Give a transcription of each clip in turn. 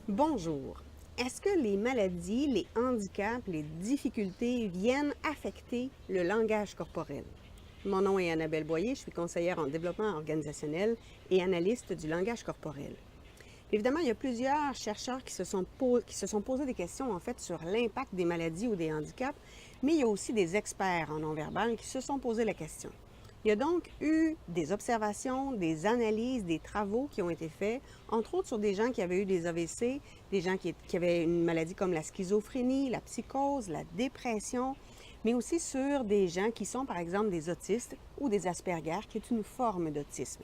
Bonjour. Est-ce que les maladies, les handicaps, les difficultés viennent affecter le langage corporel? Mon nom est Annabelle Boyer, je suis conseillère en développement organisationnel et analyste du langage corporel. Évidemment, il y a plusieurs chercheurs qui se sont posé des questions en fait sur l'impact des maladies ou des handicaps, mais il y a aussi des experts en non-verbal qui se sont posé la question. Il y a donc eu des observations, des analyses, des travaux qui ont été faits, entre autres sur des gens qui avaient eu des AVC, des gens qui avaient une maladie comme la schizophrénie, la psychose, la dépression, mais aussi sur des gens qui sont par exemple des autistes ou des Asperger, qui est une forme d'autisme.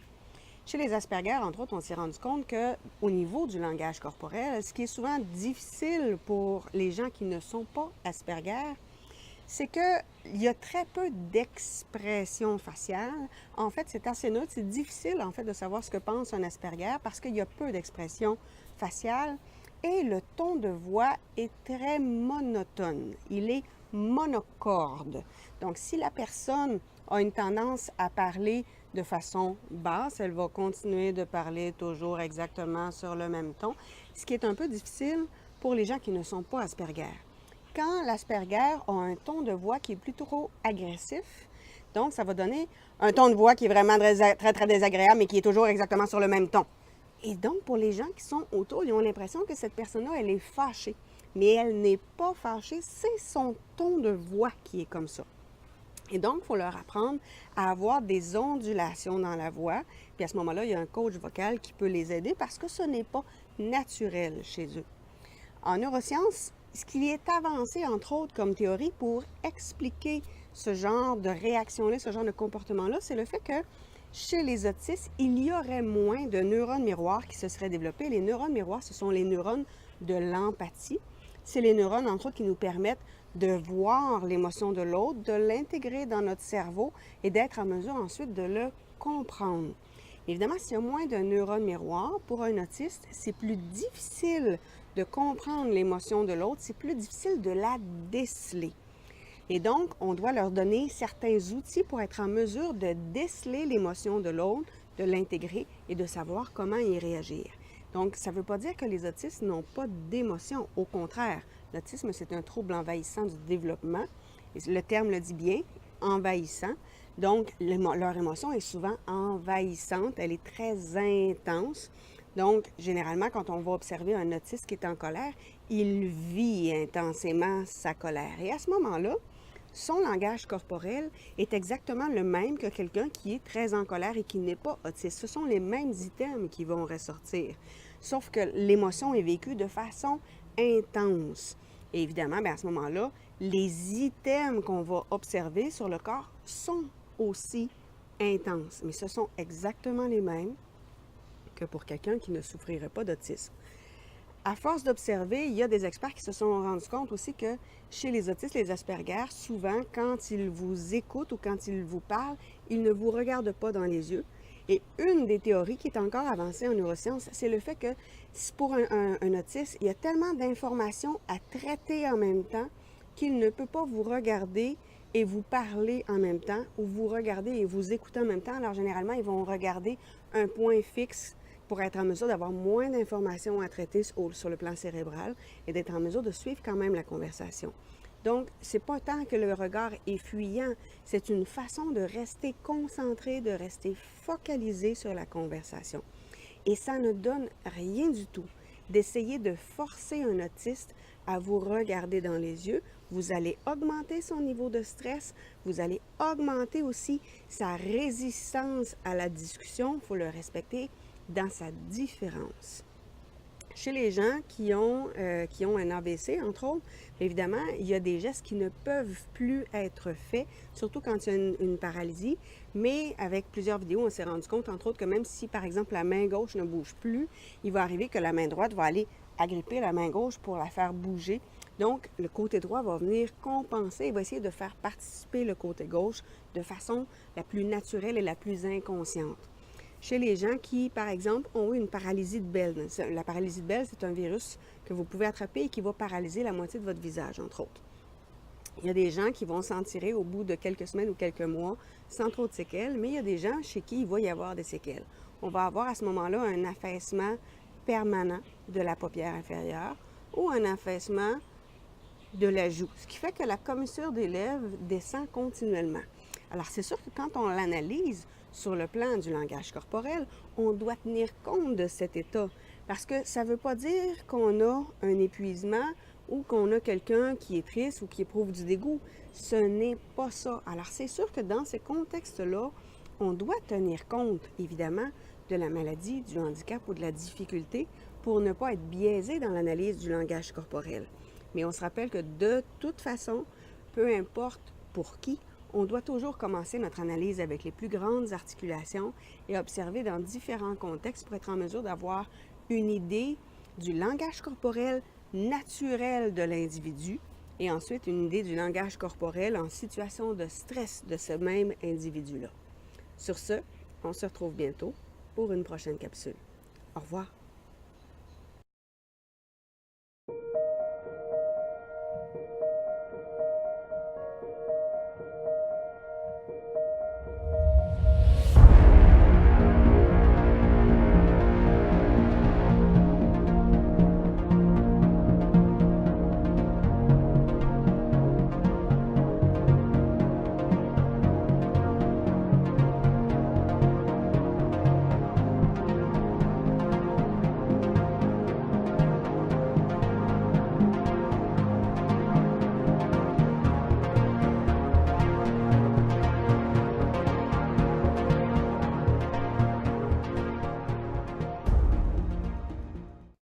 Chez les Asperger, entre autres, on s'est rendu compte qu'au niveau du langage corporel, ce qui est souvent difficile pour les gens qui ne sont pas Asperger, c'est qu'il y a très peu d'expression faciale. En fait, c'est assez neutre. C'est difficile, en fait, de savoir ce que pense un Asperger parce qu'il y a peu d'expression faciale et le ton de voix est très monotone. Il est monocorde. Donc, si la personne a une tendance à parler de façon basse, elle va continuer de parler toujours exactement sur le même ton, ce qui est un peu difficile pour les gens qui ne sont pas Asperger. Quand l'Asperger a un ton de voix qui est plutôt agressif, donc ça va donner un ton de voix qui est vraiment très désagréable, mais qui est toujours exactement sur le même ton. Et donc, pour les gens qui sont autour, ils ont l'impression que cette personne-là, elle est fâchée. Mais elle n'est pas fâchée, c'est son ton de voix qui est comme ça. Et donc, il faut leur apprendre à avoir des ondulations dans la voix. Puis à ce moment-là, il y a un coach vocal qui peut les aider parce que ce n'est pas naturel chez eux. En neurosciences, ce qui est avancé, entre autres, comme théorie pour expliquer ce genre de réaction-là, ce genre de comportement-là, c'est le fait que chez les autistes, il y aurait moins de neurones miroirs qui se seraient développés. Les neurones miroirs, ce sont les neurones de l'empathie. C'est les neurones, entre autres, qui nous permettent de voir l'émotion de l'autre, de l'intégrer dans notre cerveau et d'être en mesure ensuite de le comprendre. Évidemment, s'il y a moins de neurones miroirs, pour un autiste, c'est plus difficile de comprendre l'émotion de l'autre, c'est plus difficile de la déceler. Et donc, on doit leur donner certains outils pour être en mesure de déceler l'émotion de l'autre, de l'intégrer et de savoir comment y réagir. Donc, ça ne veut pas dire que les autistes n'ont pas d'émotion. Au contraire, l'autisme, c'est un trouble envahissant du développement. Le terme le dit bien, envahissant. Donc, leur émotion est souvent envahissante, elle est très intense. Donc, généralement, quand on va observer un autiste qui est en colère, il vit intensément sa colère. Et à ce moment-là, son langage corporel est exactement le même que quelqu'un qui est très en colère et qui n'est pas autiste. Ce sont les mêmes items qui vont ressortir, sauf que l'émotion est vécue de façon intense. Et évidemment, à ce moment-là, les items qu'on va observer sur le corps sont aussi intenses, mais ce sont exactement les mêmes que pour quelqu'un qui ne souffrirait pas d'autisme. À force d'observer, il y a des experts qui se sont rendus compte aussi que chez les autistes, les Asperger, souvent, quand ils vous écoutent ou quand ils vous parlent, ils ne vous regardent pas dans les yeux. Et une des théories qui est encore avancée en neurosciences, c'est le fait que pour un autiste, il y a tellement d'informations à traiter en même temps qu'il ne peut pas vous regarder et vous parler en même temps ou vous regarder et vous écouter en même temps. Alors, généralement, ils vont regarder un point fixe pour être en mesure d'avoir moins d'informations à traiter sur le plan cérébral et d'être en mesure de suivre quand même la conversation. Donc, c'est pas tant que le regard est fuyant, c'est une façon de rester concentré, de rester focalisé sur la conversation. Et ça ne donne rien du tout d'essayer de forcer un autiste à vous regarder dans les yeux. Vous allez augmenter son niveau de stress, vous allez augmenter aussi sa résistance à la discussion, il faut le respecter dans sa différence. Chez les gens qui ont un AVC, entre autres, évidemment, il y a des gestes qui ne peuvent plus être faits, surtout quand il y a une paralysie. Mais avec plusieurs vidéos, on s'est rendu compte, entre autres, que même si, par exemple, la main gauche ne bouge plus, il va arriver que la main droite va aller agripper la main gauche pour la faire bouger. Donc, le côté droit va venir compenser et va essayer de faire participer le côté gauche de façon la plus naturelle et la plus inconsciente. Chez les gens qui, par exemple, ont eu une paralysie de Bell. La paralysie de Bell, c'est un virus que vous pouvez attraper et qui va paralyser la moitié de votre visage, entre autres. Il y a des gens qui vont s'en tirer au bout de quelques semaines ou quelques mois sans trop de séquelles, mais il y a des gens chez qui il va y avoir des séquelles. On va avoir à ce moment-là un affaissement permanent de la paupière inférieure ou un affaissement de la joue, ce qui fait que la commissure des lèvres descend continuellement. Alors, c'est sûr que quand on l'analyse sur le plan du langage corporel, on doit tenir compte de cet état parce que ça ne veut pas dire qu'on a un épuisement ou qu'on a quelqu'un qui est triste ou qui éprouve du dégoût. Ce n'est pas ça. Alors, c'est sûr que dans ces contextes-là, on doit tenir compte, évidemment, de la maladie, du handicap ou de la difficulté pour ne pas être biaisé dans l'analyse du langage corporel. Mais on se rappelle que de toute façon, peu importe pour qui, on doit toujours commencer notre analyse avec les plus grandes articulations et observer dans différents contextes pour être en mesure d'avoir une idée du langage corporel naturel de l'individu et ensuite une idée du langage corporel en situation de stress de ce même individu-là. Sur ce, on se retrouve bientôt pour une prochaine capsule. Au revoir.